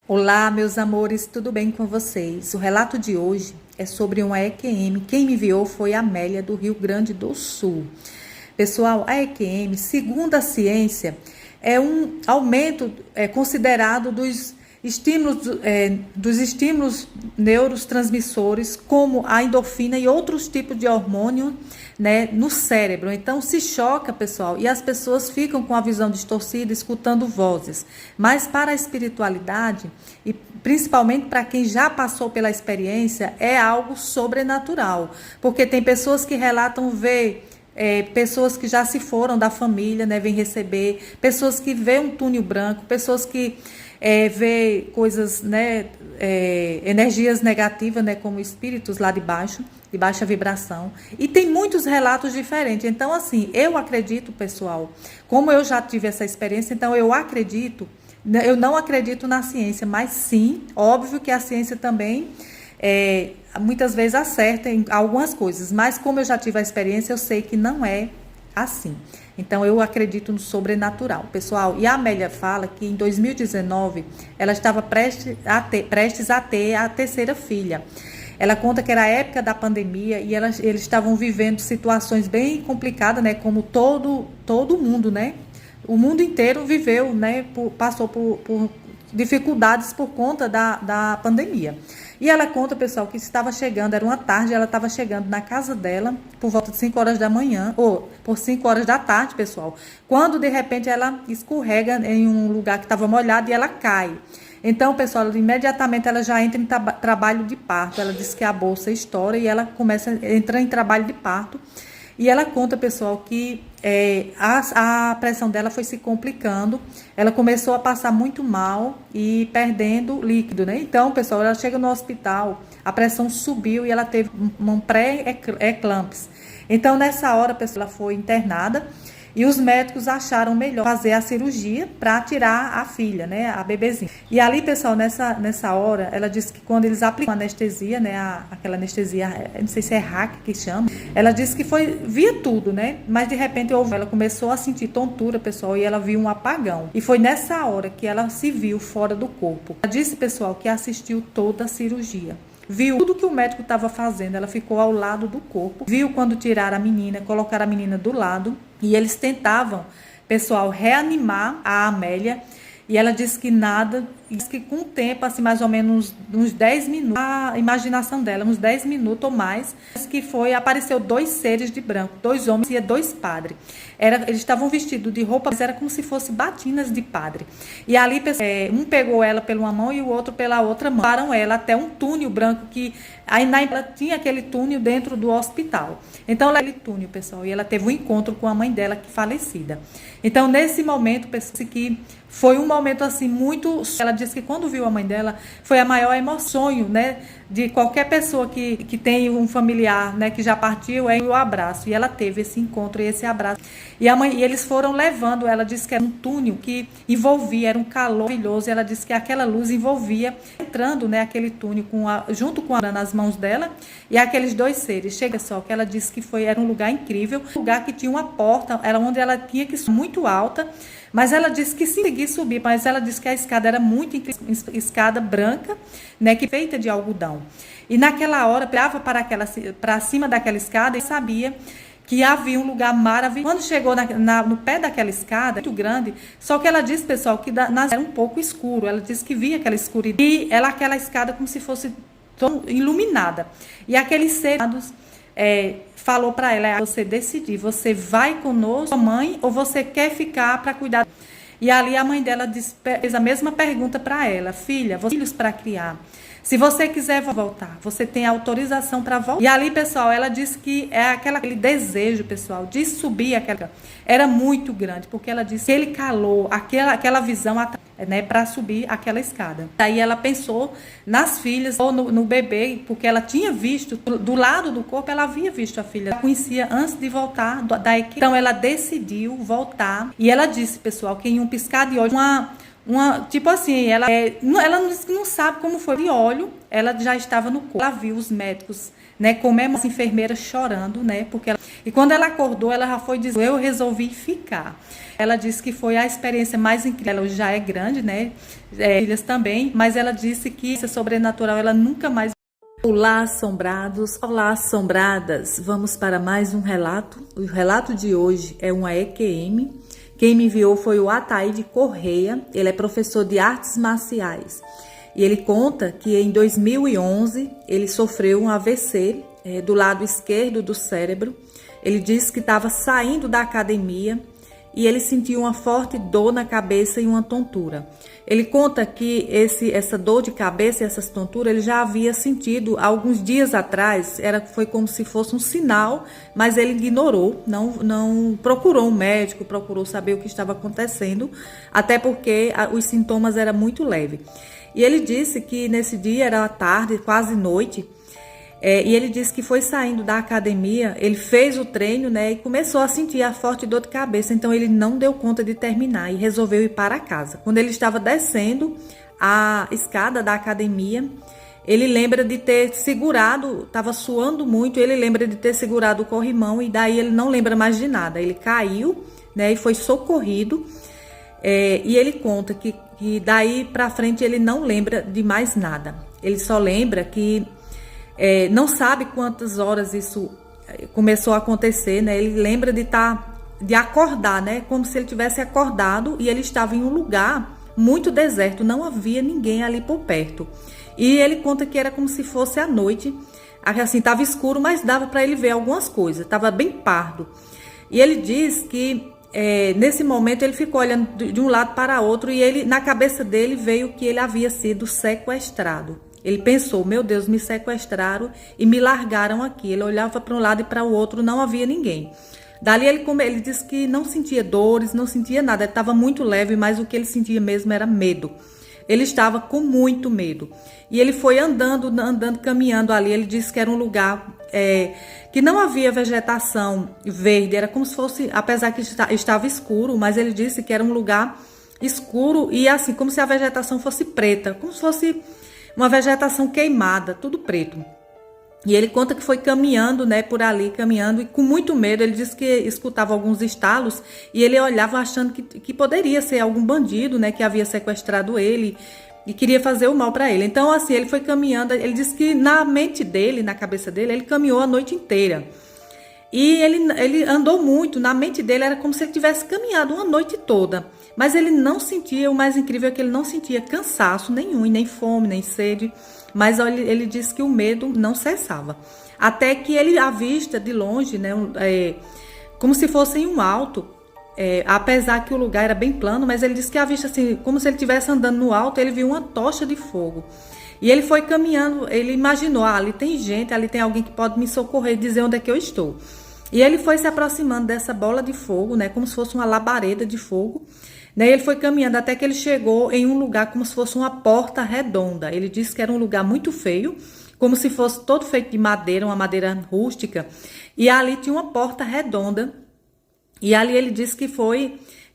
Olá, meus amores, tudo bem com vocês? O relato de hoje é sobre uma EQM. Quem me enviou foi a Amélia, do Rio Grande do Sul. Pessoal, a EQM, segundo a ciência, é um aumento considerado dos estímulos neurotransmissores, como a endorfina e outros tipos de hormônio, né, no cérebro. Então se choca, pessoal, e as pessoas ficam com a visão distorcida, escutando vozes. Mas para a espiritualidade, e principalmente para quem já passou pela experiência, é algo sobrenatural, porque tem pessoas que relatam ver pessoas que já se foram da família, né, vêm receber, pessoas que vê um túnel branco, pessoas que vê coisas, né, energias negativas, né, como espíritos lá de baixo, de baixa vibração. E tem muitos relatos diferentes. Então, assim, eu acredito, pessoal, como eu já tive essa experiência, então eu acredito, eu não acredito na ciência, mas sim, óbvio que a ciência também muitas vezes acerta em algumas coisas, mas como eu já tive a experiência, eu sei que não é assim. Então eu acredito no sobrenatural, pessoal. E a Amélia fala que em 2019 ela estava prestes a ter a terceira filha. Ela conta que era a época da pandemia e eles estavam vivendo situações bem complicadas, né? Como todo mundo, né? O mundo inteiro viveu, né? Passou por dificuldades por conta da pandemia. E ela conta, pessoal, que estava chegando, era uma tarde, ela estava chegando na casa dela por volta de 5 horas da manhã, ou por 5 horas da tarde, pessoal, quando de repente ela escorrega em um lugar que estava molhado e ela cai. Então, pessoal, imediatamente ela já entra em trabalho de parto. Ela diz que a bolsa estoura e ela entra em trabalho de parto. E ela conta, pessoal, que a pressão dela foi se complicando. Ela começou a passar muito mal e perdendo líquido, né? Então, pessoal, ela chega no hospital, a pressão subiu e ela teve um pré-eclâmpsia. Então, nessa hora, pessoal, ela foi internada. E os médicos acharam melhor fazer a cirurgia para tirar a filha, né, a bebezinha. E ali, pessoal, nessa hora, ela disse que quando eles aplicam a anestesia, né, aquela anestesia, não sei se é hack que chama, ela disse que via tudo, né, mas de repente ela começou a sentir tontura, pessoal, e ela viu um apagão. E foi nessa hora que ela se viu fora do corpo. Ela disse, pessoal, que assistiu toda a cirurgia. Viu tudo que o médico estava fazendo, ela ficou ao lado do corpo, viu quando tiraram a menina, colocaram a menina do lado, e eles tentavam, pessoal, reanimar a Amélia, e ela disse que nada, disse que com o tempo, assim, mais ou menos uns 10 minutos, a imaginação dela, uns 10 minutos ou mais, que apareceu 2 seres de branco, 2 homens e 2 padres. Eles estavam vestidos de roupa, mas era como se fossem batinas de padre. E ali, um pegou ela pela uma mão e o outro pela outra mão. Levaram ela até um túnel branco que ela tinha aquele túnel dentro do hospital. Então, aquele túnel, pessoal, e ela teve um encontro com a mãe dela, que falecida. Então, nesse momento, pessoal, que foi um momento assim muito. Ela disse que quando viu a mãe dela, foi a maior emoção, né, de qualquer pessoa que tem um familiar, né, que já partiu, o abraço. E ela teve esse encontro e esse abraço. E eles foram levando, ela disse que era um túnel que envolvia, era um calor maravilhoso. E ela disse que aquela luz envolvia, entrando, né, aquele túnel junto com a nas mãos dela e aqueles 2 seres. Chega só que ela disse que era um lugar incrível, um lugar que tinha uma porta, era onde ela tinha que subir muito alta. Mas ela disse que sim, conseguia subir, mas ela disse que a escada era muito incrível, escada branca, né, que feita de algodão. E naquela hora, olhava para cima daquela escada e sabia que havia um lugar maravilhoso. Quando chegou no pé daquela escada, muito grande, só que ela disse, pessoal, que era um pouco escuro. Ela disse que via aquela escuridão e aquela escada como se fosse iluminada. E aqueles seres falou para ela, você decidir, você vai conosco, sua mãe, ou você quer ficar para cuidar? E ali a mãe dela fez a mesma pergunta para ela, filha, você tem filhos para criar. Se você quiser voltar, você tem autorização para voltar. E ali, pessoal, ela disse que aquele desejo, pessoal, de subir era muito grande, porque ela disse que ele calou aquela visão, né, para subir aquela escada. Aí ela pensou nas filhas ou no bebê, porque ela tinha visto do lado do corpo, ela havia visto a filha, ela conhecia antes de voltar da equipe. Então ela decidiu voltar e ela disse, pessoal, que em um piscar de olhos Tipo assim, ela não sabe como foi. De olho, ela já estava no corpo. Ela viu os médicos, né, como as enfermeiras chorando, né, e quando ela acordou, ela já foi dizer, eu resolvi ficar. Ela disse que foi a experiência mais incrível. Ela já é grande, né, filhas também, mas ela disse que essa sobrenatural, ela nunca mais. Olá, assombrados, olá, assombradas. Vamos para mais um relato. O relato de hoje é uma EQM. Quem me enviou foi o Ataíde Correia. Ele é professor de artes marciais. E ele conta que em 2011 ele sofreu um AVC do lado esquerdo do cérebro. Ele disse que estava saindo da academia e ele sentiu uma forte dor na cabeça e uma tontura. Ele conta que essa dor de cabeça e essas tonturas ele já havia sentido alguns dias atrás. Foi como se fosse um sinal, mas ele ignorou, não procurou um médico, procurou saber o que estava acontecendo, até porque os sintomas eram muito leves. E ele disse que nesse dia era tarde, quase noite, e ele disse que foi saindo da academia, ele fez o treino, né, e começou a sentir a forte dor de cabeça, então ele não deu conta de terminar e resolveu ir para casa. Quando ele estava descendo a escada da academia, ele lembra de ter segurado, estava suando muito, ele lembra de ter segurado o corrimão e daí ele não lembra mais de nada. Ele caiu, né, e foi socorrido, e ele conta que daí para frente ele não lembra de mais nada. Ele só lembra que não sabe quantas horas isso começou a acontecer, né? Ele lembra de acordar, né? Como se ele tivesse acordado e ele estava em um lugar muito deserto, não havia ninguém ali por perto. E ele conta que era como se fosse à noite, assim, estava escuro, mas dava para ele ver algumas coisas, estava bem pardo. E ele diz que nesse momento ele ficou olhando de um lado para outro e na cabeça dele veio que ele havia sido sequestrado. Ele pensou, meu Deus, me sequestraram e me largaram aqui. Ele olhava para um lado e para o outro, não havia ninguém. Dali ele disse que não sentia dores, não sentia nada, ele estava muito leve, mas o que ele sentia mesmo era medo. Ele estava com muito medo. E ele foi andando, caminhando ali. Ele disse que era um lugar que não havia vegetação verde, era como se fosse, apesar que estava escuro, mas ele disse que era um lugar escuro e assim, como se a vegetação fosse preta, como se fosse uma vegetação queimada, tudo preto. E ele conta que foi caminhando, né, por ali, caminhando, e com muito medo. Ele disse que escutava alguns estalos e ele olhava achando que poderia ser algum bandido, né, que havia sequestrado ele e queria fazer o mal para ele. Então, assim, ele foi caminhando. Ele disse que na mente dele, na cabeça dele, ele caminhou a noite inteira. E ele andou muito, na mente dele era como se ele tivesse caminhado uma noite toda. Mas ele não sentia, o mais incrível é que ele não sentia cansaço nenhum, nem fome, nem sede. Mas ele disse que o medo não cessava. Até que ele avista de longe, né, como se fosse em um alto, apesar que o lugar era bem plano, mas ele disse que avista assim, como se ele estivesse andando no alto, ele viu uma tocha de fogo. E ele foi caminhando, ele imaginou, ali tem gente, ali tem alguém que pode me socorrer e dizer onde é que eu estou. E ele foi se aproximando dessa bola de fogo, né, como se fosse uma labareda de fogo. Né, ele foi caminhando até que ele chegou em um lugar como se fosse uma porta redonda. Ele disse que era um lugar muito feio, como se fosse todo feito de madeira, uma madeira rústica. E ali tinha uma porta redonda. E ali ele disse que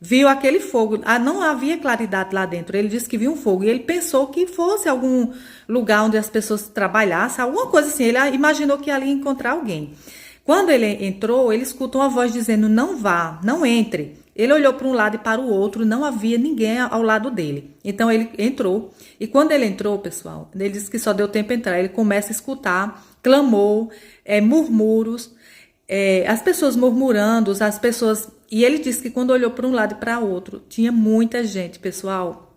viu aquele fogo. Não havia claridade lá dentro. Ele disse que viu um fogo. E ele pensou que fosse algum lugar onde as pessoas trabalhassem, alguma coisa assim. Ele imaginou que ali ia encontrar alguém. Quando ele entrou, ele escutou uma voz dizendo, não vá, não entre. Ele olhou para um lado e para o outro, não havia ninguém ao lado dele. Então ele entrou. E quando ele entrou, pessoal, ele disse que só deu tempo entrar. Ele começa a escutar clamor, murmúrios, as pessoas murmurando, as pessoas. E ele disse que quando olhou para um lado e para o outro, tinha muita gente, pessoal.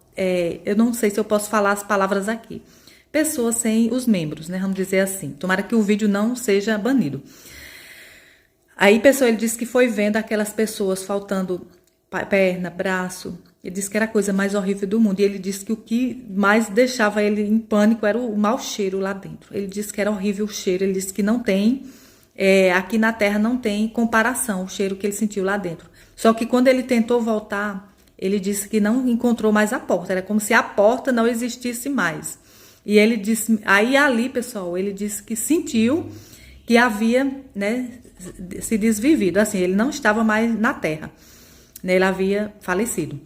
Eu não sei se eu posso falar as palavras aqui. Pessoas sem os membros, né? Vamos dizer assim. Tomara que o vídeo não seja banido. Aí, pessoal, ele disse que foi vendo aquelas pessoas faltando perna, braço. Ele disse que era a coisa mais horrível do mundo. E ele disse que o que mais deixava ele em pânico era o mau cheiro lá dentro. Ele disse que era horrível o cheiro. Ele disse que não tem, aqui na Terra não tem comparação o cheiro que ele sentiu lá dentro. Só que quando ele tentou voltar, ele disse que não encontrou mais a porta. Era como se a porta não existisse mais. E ele disse, aí ali, pessoal, ele disse que sentiu que havia, né, se desvivido, assim, ele não estava mais na Terra, né, ele havia falecido.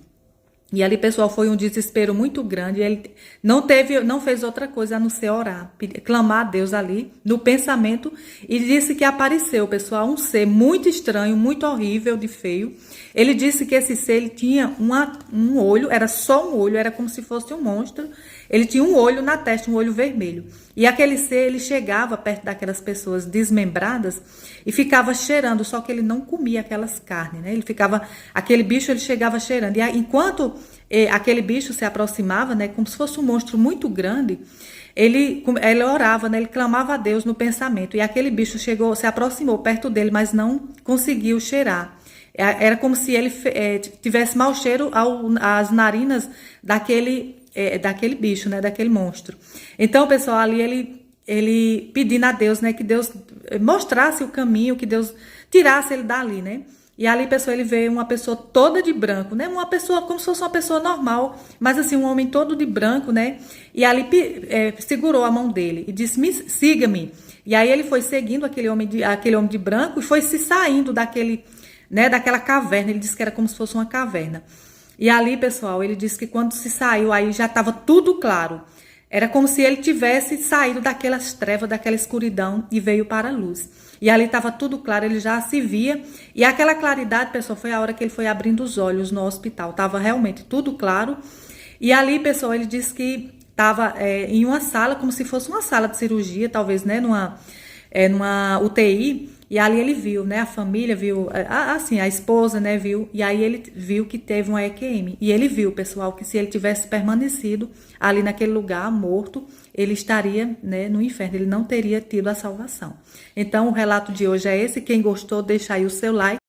E ali, pessoal, foi um desespero muito grande. Ele não fez outra coisa a não ser orar, clamar a Deus ali no pensamento. E disse que apareceu, pessoal, um ser muito estranho, muito horrível, de feio. Ele disse que esse ser ele tinha um olho, era só um olho, era como se fosse um monstro. Ele tinha um olho na testa, um olho vermelho. E aquele ser, ele chegava perto daquelas pessoas desmembradas e ficava cheirando, só que ele não comia aquelas carnes, né? Aquele bicho, ele chegava cheirando. E enquanto aquele bicho se aproximava, né, como se fosse um monstro muito grande, ele orava, né, ele clamava a Deus no pensamento. E aquele bicho se aproximou perto dele, mas não conseguiu cheirar. Era como se ele tivesse mau cheiro às narinas daquele bicho, né, daquele monstro. Então, pessoal, ali ele pedindo a Deus, né, que Deus mostrasse o caminho, que Deus tirasse ele dali, né? E ali, pessoal, ele vê uma pessoa toda de branco, né? Uma pessoa como se fosse uma pessoa normal, mas assim, um homem todo de branco, né? E ali segurou a mão dele e disse: siga-me. E aí ele foi seguindo aquele homem de branco e foi se saindo daquela caverna. Ele disse que era como se fosse uma caverna. E ali, pessoal, ele disse que quando se saiu, aí já estava tudo claro. Era como se ele tivesse saído daquelas trevas, daquela escuridão e veio para a luz. E ali estava tudo claro, ele já se via. E aquela claridade, pessoal, foi a hora que ele foi abrindo os olhos no hospital. Estava realmente tudo claro. E ali, pessoal, ele disse que estava em uma sala, como se fosse uma sala de cirurgia, talvez, né, numa UTI. E ali ele viu, né, a família viu, assim, a esposa, né, viu, e aí ele viu que teve uma EQM. E ele viu, pessoal, que se ele tivesse permanecido ali naquele lugar, morto, ele estaria, né, no inferno, ele não teria tido a salvação. Então, o relato de hoje é esse. Quem gostou, deixa aí o seu like.